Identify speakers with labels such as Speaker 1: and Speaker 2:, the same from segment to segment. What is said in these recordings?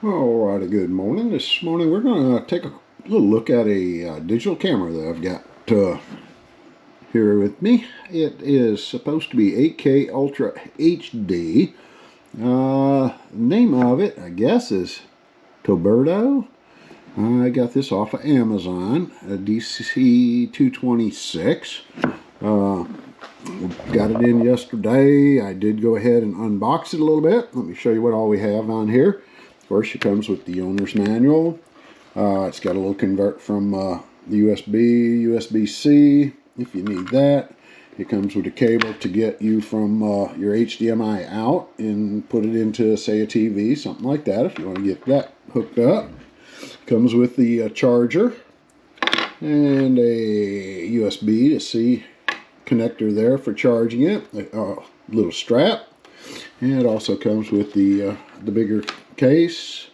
Speaker 1: Alrighty, good morning. This morning we're going to take a little look at a digital camera that I've got here with me. It is supposed to be 8K Ultra HD. Name of it, I guess, is Toberto. I got this off of Amazon, a DC226. Got it in yesterday. I did go ahead and unbox it a little bit. Let me show you what all we have on here. First, it comes with the owner's manual. It's got a little convert from USB, USB-C, if you need that. It comes with a cable to get you from your HDMI out and put it into, say, a TV, something like that, if you want to get that hooked up. Comes with the charger and a USB to C connector there for charging it. A little strap. And it also comes with the bigger case.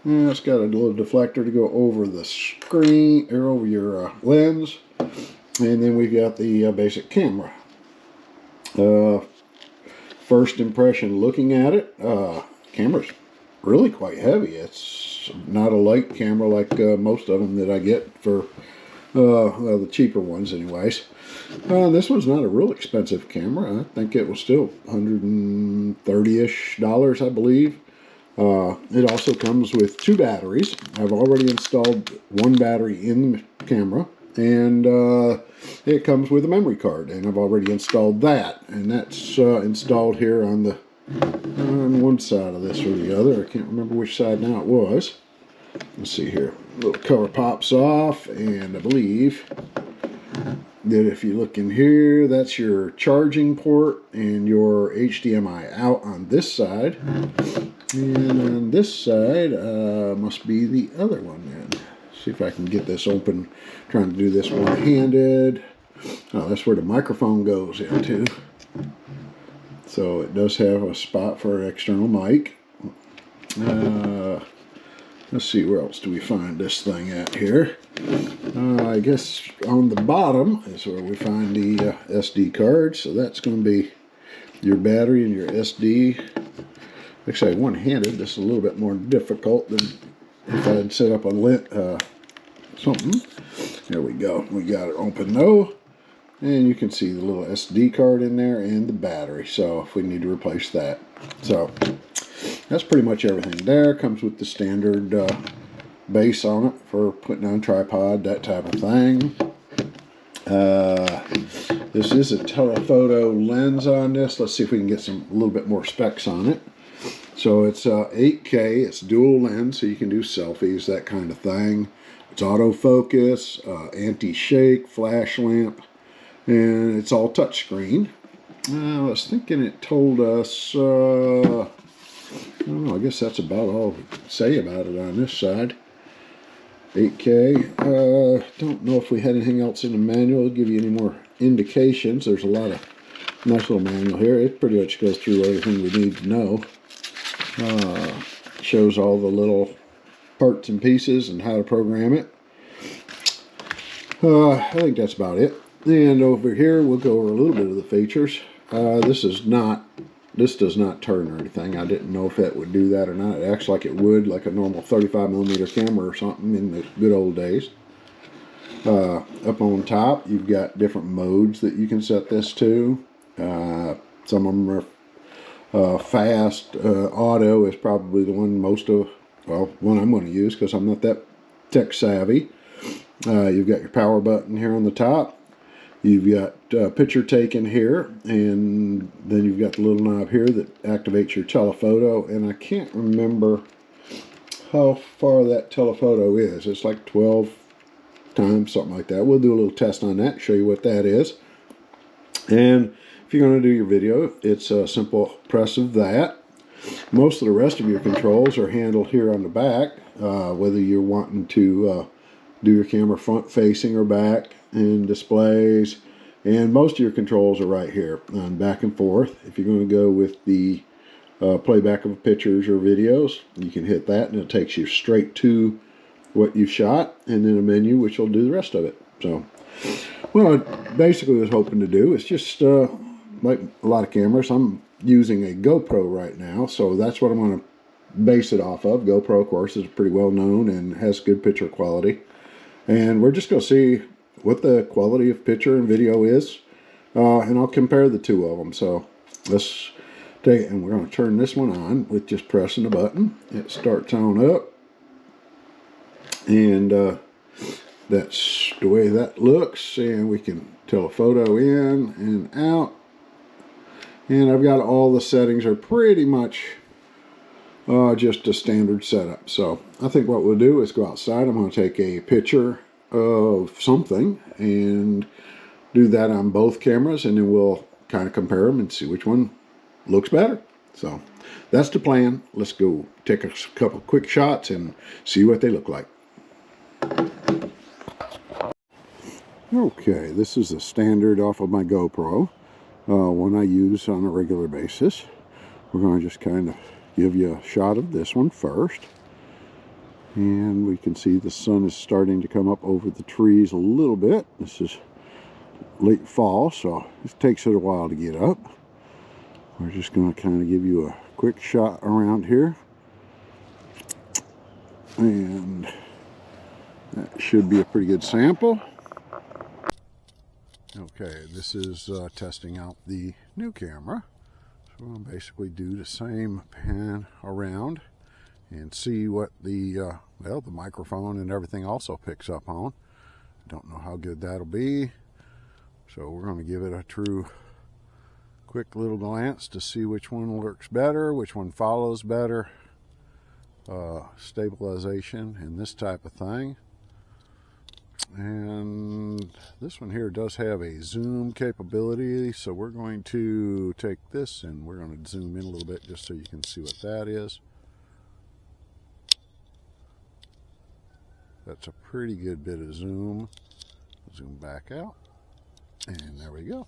Speaker 1: And it's got a little deflector to go over the screen or over your lens. And then we've got the basic camera. First impression looking at it, camera's really quite heavy. It's not a light camera like most of them that I get for well, the cheaper ones anyways. This one's not a real expensive camera. I think it was still $130-ish, I believe. It also comes with 2 batteries. I've already installed 1 battery in the camera, and it comes with a memory card, and I've already installed that, and that's installed here on one side of this or the other. I can't remember which side now it was. Let's see here. A little cover pops off, and I believe that if you look in here, that's your charging port and your HDMI out on this side. And on this side must be the other one then. See if I can get this open. Trying to do this one-handed. Oh, that's where the microphone goes into. So it does have a spot for an external mic. Let's see, where else do we find this thing at here? I guess on the bottom is where we find the SD card. So that's going to be your battery and your SD. Actually, one-handed, this is a little bit more difficult than if I'd set up a something. There we go. We got it open though. And you can see the little SD card in there and the battery. So if we need to replace that. So that's pretty much everything there. Comes with the standard base on it for putting on tripod, that type of thing. This is a telephoto lens on this. Let's see if we can get a little bit more specs on it. So it's 8K, it's dual lens, so you can do selfies, that kind of thing. It's autofocus, anti-shake, flash lamp, and it's all touchscreen. I was thinking it told us, I don't know, I guess that's about all we can say about it on this side. 8K, don't know if we had anything else in the manual to give you any more indications. There's a lot of nice little manual here. It pretty much goes through everything we need to know. Shows all the little parts and pieces and how to program it. I think that's about it. And over here we'll go over a little bit of the features. This does not turn or anything. I didn't know if that would do that or not. It acts like it would, like a normal 35mm camera or something in the good old days. Up on top you've got different modes that you can set this to. Some of them are fast. Auto is probably the one one I'm going to use because I'm not that tech savvy. You've got your power button here on the top. You've got picture taken here, and then you've got the little knob here that activates your telephoto, and I can't remember how far that telephoto is. It's like 12 times, something like that. We'll do a little test on that, show you what that is. And if you're going to do your video, it's a simple press of that. Most of the rest of your controls are handled here on the back, whether you're wanting to do your camera front facing or back in displays. And most of your controls are right here on back and forth. If you're going to go with the playback of pictures or videos, you can hit that and it takes you straight to what you shot, and then a menu which will do the rest of it. So what I basically was hoping to do is just like a lot of cameras, I'm using a GoPro right now, so that's what I'm going to base it off of. GoPro, of course, is pretty well known and has good picture quality. And we're just going to see what the quality of picture and video is. And I'll compare the two of them. So let's take it, and we're going to turn this one on with just pressing a button. It starts on up. And that's the way that looks. And we can tell a photo in and out. And I've got all the settings are pretty much just a standard setup. So I think what we'll do is go outside. I'm going to take a picture of something and do that on both cameras, and then we'll kind of compare them and see which one looks better. So that's the plan. Let's go take a couple quick shots and see what they look like. Okay, this is a standard off of my GoPro, one I use on a regular basis. We're going to just kind of give you a shot of this one first. And we can see the sun is starting to come up over the trees a little bit. This is late fall, so it takes it a while to get up. We're just going to kind of give you a quick shot around here. And that should be a pretty good sample. Okay, this is testing out the new camera. So we'll basically do the same pan around and see what the, well, the microphone and everything also picks up on. Don't know how good that'll be. So we're going to give it a true quick little glance to see which one works better, which one follows better. Stabilization and this type of thing. And this one here does have a zoom capability, so we're going to take this and we're going to zoom in a little bit just so you can see what that is. That's a pretty good bit of zoom. Zoom back out, and there we go.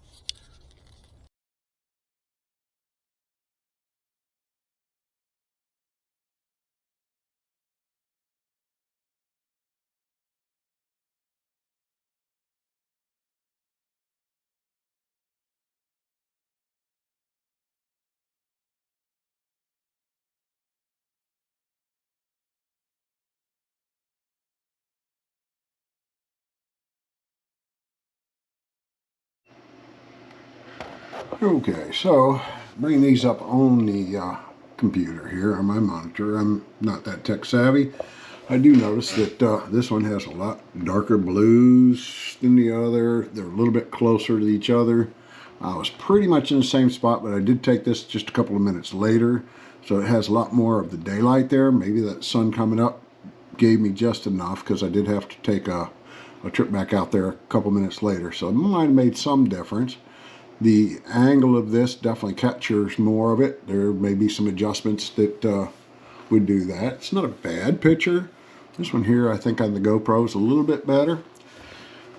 Speaker 1: Okay, so bring these up on the computer here on my monitor. I'm not that tech savvy. I do notice that this one has a lot darker blues than the other. They're a little bit closer to each other. I was pretty much in the same spot, but I did take this just a couple of minutes later. So it has a lot more of the daylight there. Maybe that sun coming up gave me just enough, because I did have to take a trip back out there a couple minutes later. So it might have made some difference. The angle of this definitely captures more of it. There may be some adjustments that would do that. It's not a bad picture. This one here, I think on the GoPro is a little bit better.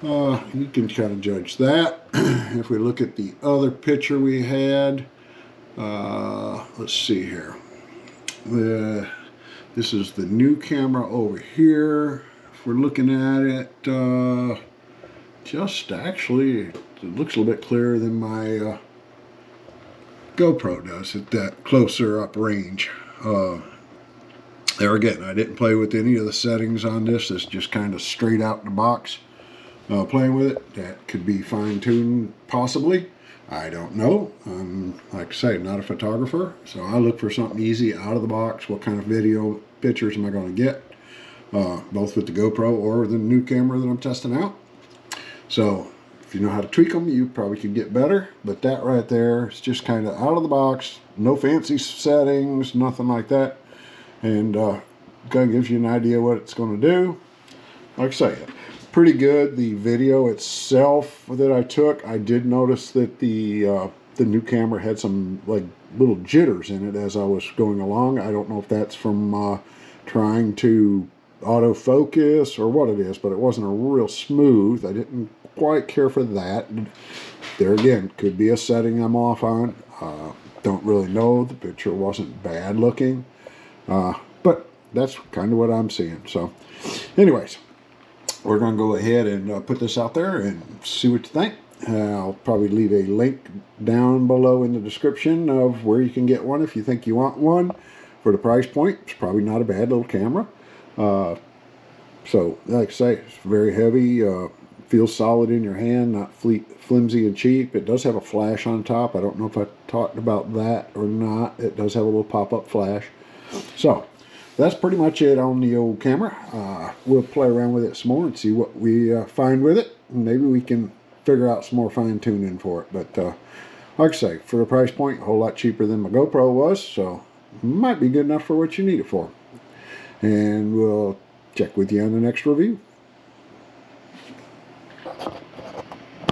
Speaker 1: You can kind of judge that. If we look at the other picture we had, let's see here. This is the new camera over here. If we're looking at it, just actually, it looks a little bit clearer than my GoPro does at that closer up range. There again, I didn't play with any of the settings on this. It's just kind of straight out the box playing with it. That could be fine-tuned possibly. I don't know. Like I say, not a photographer, so I look for something easy out of the box. What kind of video pictures am I going to get? Both with the GoPro or the new camera that I'm testing out. So if you know how to tweak them, you probably could get better. But that right there is just kind of out of the box. No fancy settings, nothing like that. And kind of gives you an idea what it's going to do. Like I say, pretty good. The video itself that I took, I did notice that the new camera had some like little jitters in it as I was going along. I don't know if that's from trying to autofocus or what it is, but it wasn't a real smooth. I didn't quite care for that. There again, could be a setting I'm off on. Don't really know. The picture wasn't bad looking, but that's kind of what I'm seeing. So anyways, we're going to go ahead and put this out there and see what you think. I'll probably leave a link down below in the description of where you can get one if you think you want one. For the price point, it's probably not a bad little camera. So, like I say, it's very heavy, feels solid in your hand, not flimsy and cheap. It does have a flash on top. I don't know if I talked about that or not. It does have a little pop-up flash. So, that's pretty much it on the old camera. We'll play around with it some more and see what we find with it. Maybe we can figure out some more fine-tuning for it. But, like I say, for the price point, a whole lot cheaper than my GoPro was, so might be good enough for what you need it for. And we'll check with you on the next review.